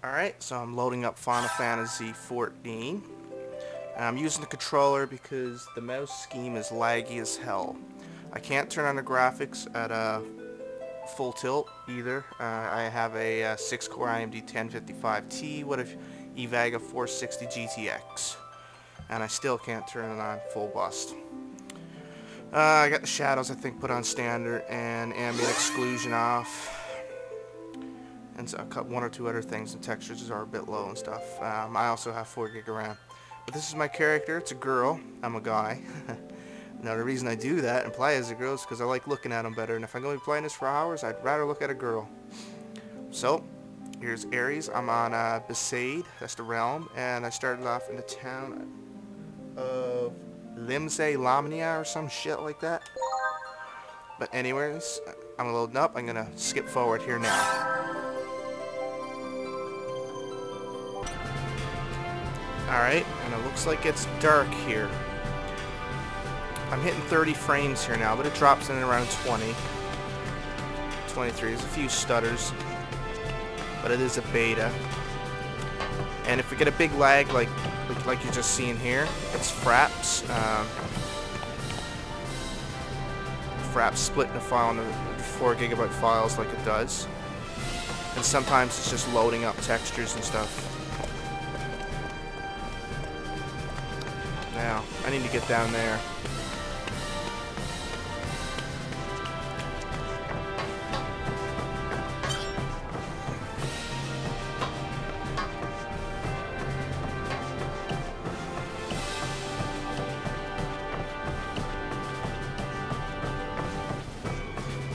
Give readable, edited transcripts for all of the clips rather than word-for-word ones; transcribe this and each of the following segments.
Alright, so I'm loading up Final Fantasy 14. I'm using the controller because the mouse scheme is laggy as hell. I can't turn on the graphics at full tilt either. I have a 6-core AMD 1055T with a Evaga 460 GTX. And I still can't turn it on full bust. I got the shadows, I think, put on standard and ambient exclusion off. And so I cut one or two other things, and textures are a bit low and stuff. I also have 4 gig of RAM. But this is my character. It's a girl. I'm a guy. Now the reason I do that and play as a girl is because I like looking at them better. And if I'm going to be playing this for hours, I'd rather look at a girl. So, here's Ares. I'm on Besaid. That's the realm. And I started off in the town of Limse Lamnia or some shit like that. But anyways, I'm loading up. I'm going to skip forward here now. Alright, and it looks like it's dark here. I'm hitting 30 frames here now, but it drops in around 20. 23. There's a few stutters, but it is a beta. And if we get a big lag like you're just seeing here, it's fraps. Fraps splitting a file into 4 gigabyte files like it does. And sometimes it's just loading up textures and stuff. Now, I need to get down there.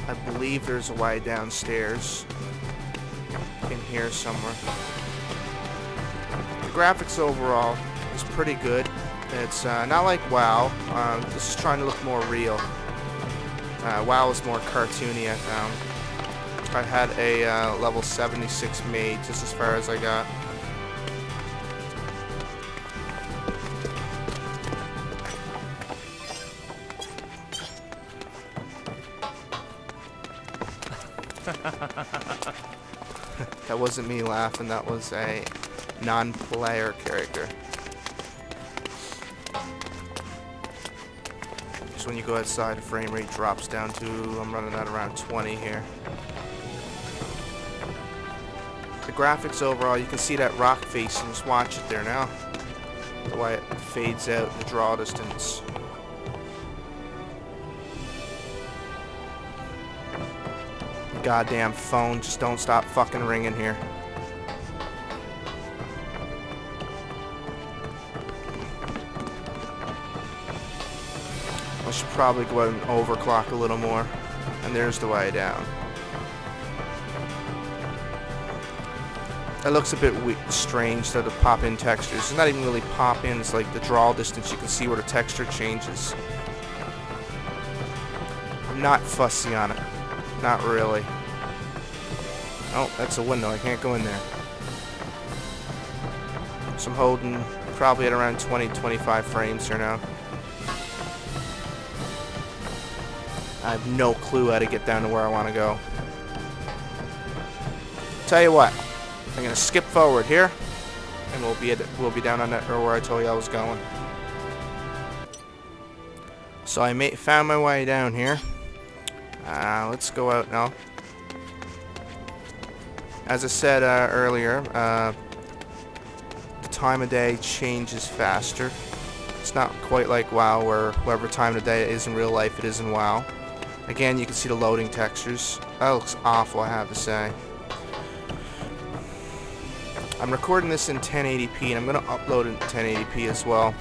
I believe there's a way downstairs in here somewhere. The graphics overall is pretty good. It's not like WoW. This is trying to look more real. WoW is more cartoony, I found. I had a level 76 made, just as far as I got. That wasn't me laughing, that was a non-player character. Just when you go outside, the frame rate drops down to, I'm running at around 20 here. The graphics overall, you can see that rock face, and just watch it there now. The way it fades out in the draw distance. Goddamn phone, just don't stop fucking ringing here. I should probably go out and overclock a little more. And there's the way down. That looks a bit strange, though, to pop in textures. It's not even really pop in, it's like the draw distance. You can see where the texture changes. I'm not fussy on it. Not really. Oh, that's a window. I can't go in there. So I'm holding probably at around 20-25 frames here now. I have no clue how to get down to where I want to go. Tell you what, I'm gonna skip forward here, and we'll be down on that where I told you I was going. So I found my way down here. Let's go out now. As I said earlier, the time of day changes faster. It's not quite like WoW, where whatever time of day it is in real life, it is in WoW. Again, you can see the loading textures. That looks awful, I have to say. I'm recording this in 1080p, and I'm going to upload it in 1080p as well.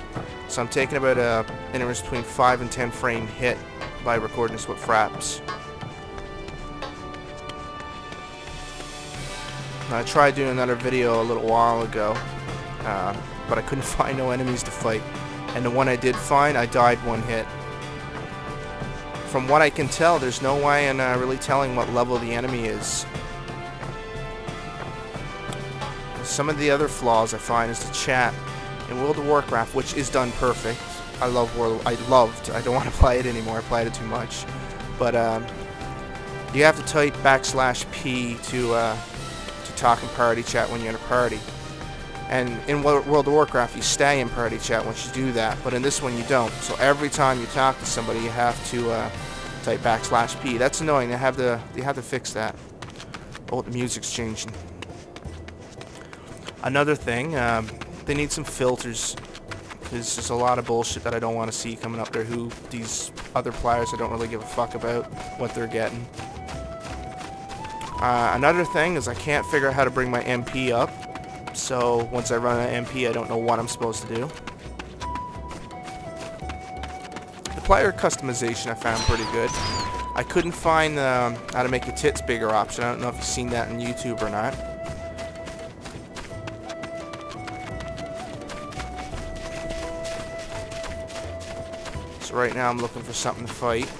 So I'm taking about an interval between 5 and 10 frame hit by recording this with fraps. I tried doing another video a little while ago, but I couldn't find no enemies to fight. And the one I did find, I died one hit. From what I can tell, there's no way in really telling what level the enemy is. Some of the other flaws I find is the chat in World of Warcraft, which is done perfect. I don't want to play it anymore. I played it too much. But you have to type /P to to talk in party chat when you're in a party. And in World of Warcraft, you stay in party chat once you do that, but in this one you don't. So every time you talk to somebody, you have to type \P. That's annoying. They have to fix that. Oh, the music's changing. Another thing, they need some filters. There's just a lot of bullshit that I don't want to see coming up there. These other players, I don't really give a fuck about what they're getting. Another thing is I can't figure out how to bring my MP up. So once I run an MP, I don't know what I'm supposed to do. The player customization I found pretty good. I couldn't find how to make your tits bigger option. I don't know if you've seen that on YouTube or not. So right now I'm looking for something to fight.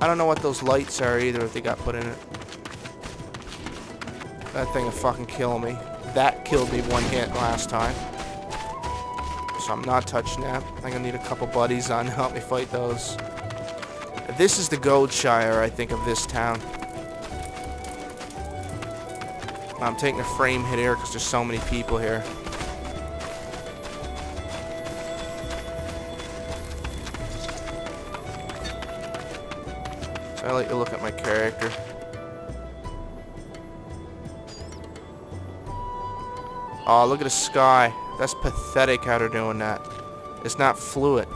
I don't know what those lights are either, if they got put in it. That thing will fucking kill me. That killed me one hit last time. So I'm not touching that. I think I need a couple buddies on to help me fight those. This is the Goldshire, I think, of this town. I'm taking a frame hit here because there's so many people here. So I like to look at my character. Oh, look at the sky. That's pathetic how they're doing that. It's not fluid.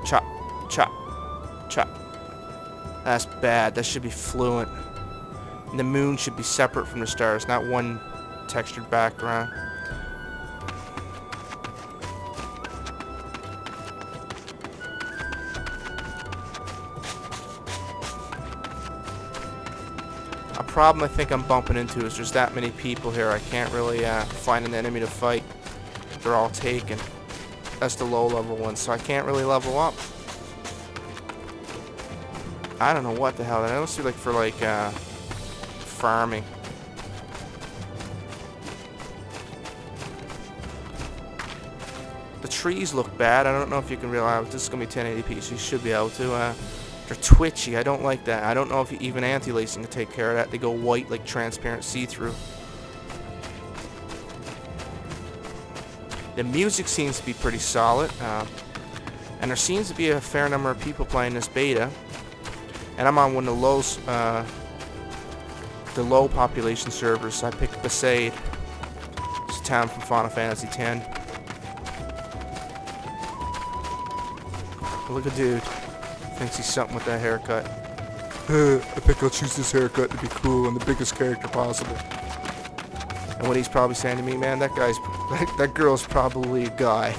Chop, chop, chop. That's bad. That should be fluent. And the moon should be separate from the stars, not one textured background. A problem I think I'm bumping into is there's that many people here. I can't really find an enemy to fight. They're all taken. That's the low level one, so I can't really level up. I don't know what the hell. I don't see like for like farming. The trees look bad. I don't know if you can realize this is gonna be 1080p, so you should be able to. They're twitchy. I don't like that. I don't know if even anti-lacing can take care of that. They go white like transparent see-through. The music seems to be pretty solid, and there seems to be a fair number of people playing this beta. And I'm on one of the low population servers. So I picked Besaid. It's a town from Final Fantasy X. Look at dude. Thinks he's something with that haircut. I think I'll choose this haircut to be cool and the biggest character possible. And what he's probably saying to me, man, that girl's probably a guy.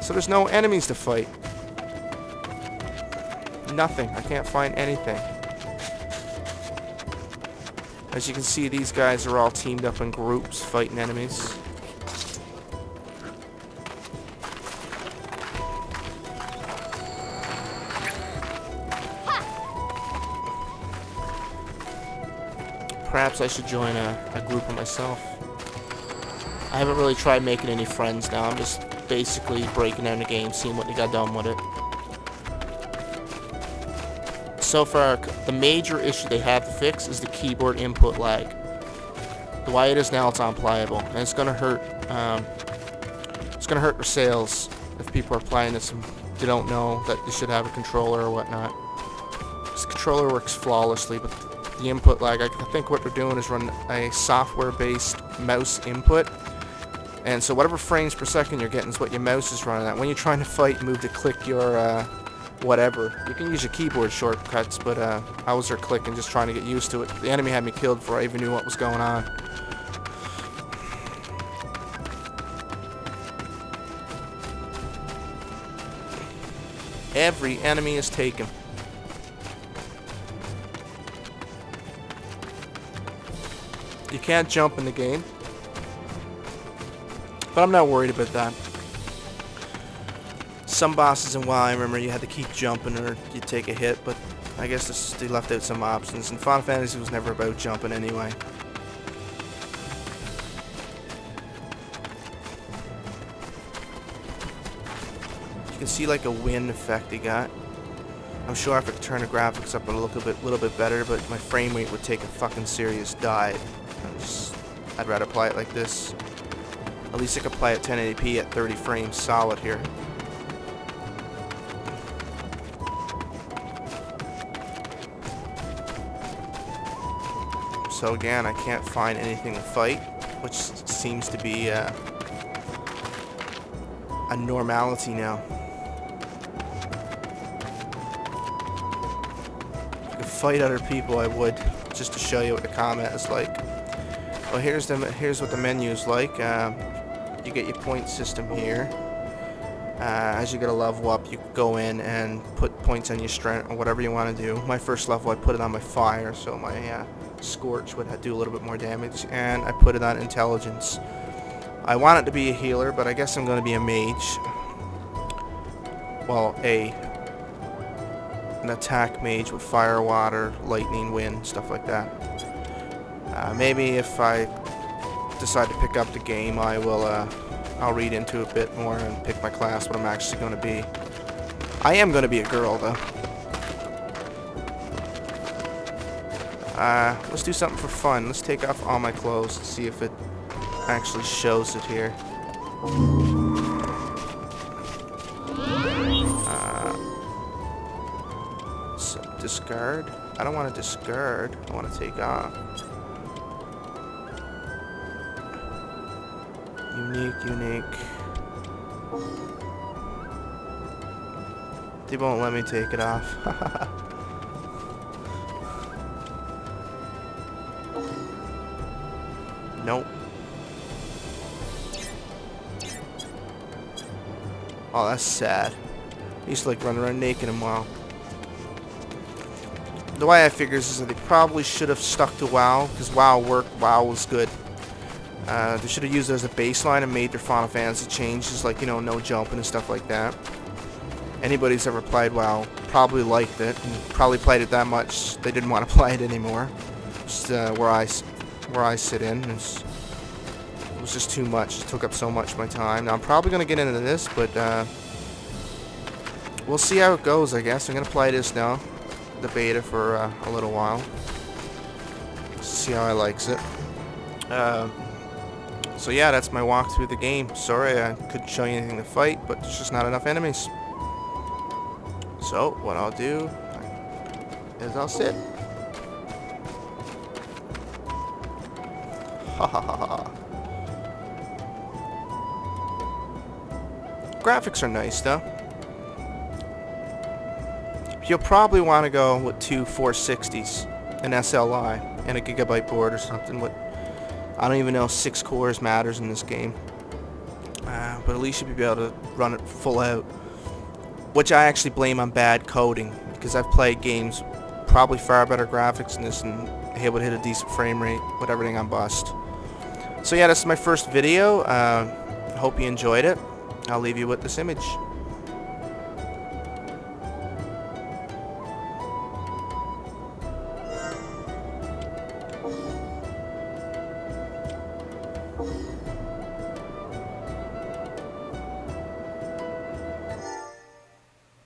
So there's no enemies to fight. Nothing. I can't find anything. As you can see, these guys are all teamed up in groups fighting enemies. Perhaps I should join a group of myself. I haven't really tried making any friends now. I'm just basically breaking down the game, seeing what they got done with it. So far, the major issue they have to fix is the keyboard input lag. The way it is now, it's unplayable, and it's gonna hurt. It's gonna hurt their sales if people are playing this and they don't know that they should have a controller or whatnot. This controller works flawlessly, but the input lag, I think what they're doing is run a software-based mouse input, and so whatever frames per second you're getting is what your mouse is running at. When you're trying to fight, move to click your whatever. You can use your keyboard shortcuts, but I was there clicking, just trying to get used to it. The enemy had me killed before I even knew what was going on. Every enemy is taken. You can't jump in the game, but I'm not worried about that. Some bosses in WoW, I remember you had to keep jumping or you'd take a hit, but I guess they left out some options, and Final Fantasy was never about jumping anyway. You can see like a wind effect they got. I'm sure if I could turn the graphics up a little bit better, but my frame rate would take a fucking serious dive. I'd rather play it like this. At least I could play at 1080p at 30 frames solid here. So again, I can't find anything to fight, which seems to be a normality now. If I could fight other people, I would, just to show you what the combat is like. Well, here's what the menu is like. You get your point system here. As you get a level up, you go in and put points on your strength or whatever you want to do. My first level, I put it on my fire, so my scorch would do a little bit more damage, and I put it on intelligence. I want it to be a healer, but I guess I'm going to be a mage. Well, an attack mage with fire, water, lightning, wind, stuff like that. Maybe if I decide to pick up the game, I'll read into it a bit more and pick my class, what I'm actually going to be. I am going to be a girl, though. Let's do something for fun. Let's take off all my clothes and see if it actually shows it here. So discard. I don't want to discard. I want to take off. Unique. They won't let me take it off. Nope. Oh, that's sad. I used to like run around naked in WoW. The way I figure is that they probably should have stuck to WoW, because WoW worked, WoW was good. They should have used it as a baseline and made their Final Fantasy changes, like, you know, no jumping and stuff like that. Anybody who's ever played WoW probably liked it, and probably played it that much they didn't want to play it anymore. Just where I sit in, it was just too much. It took up so much of my time. Now I'm probably going to get into this, but we'll see how it goes, I guess. I'm going to play this now, the beta, for a little while. See how I likes it. So yeah, that's my walk through the game. Sorry I couldn't show you anything to fight, but there's just not enough enemies. So what I'll do is I'll sit. Ha ha ha ha. Graphics are nice though. You'll probably want to go with two 460s, an SLI, and a gigabyte board or something with, I don't even know, 6 cores matters in this game. But at least you'll be able to run it full out. Which I actually blame on bad coding, because I've played games probably far better graphics than this and able to hit a decent frame rate with everything on bust. So yeah, this is my first video. I hope you enjoyed it. I'll leave you with this image.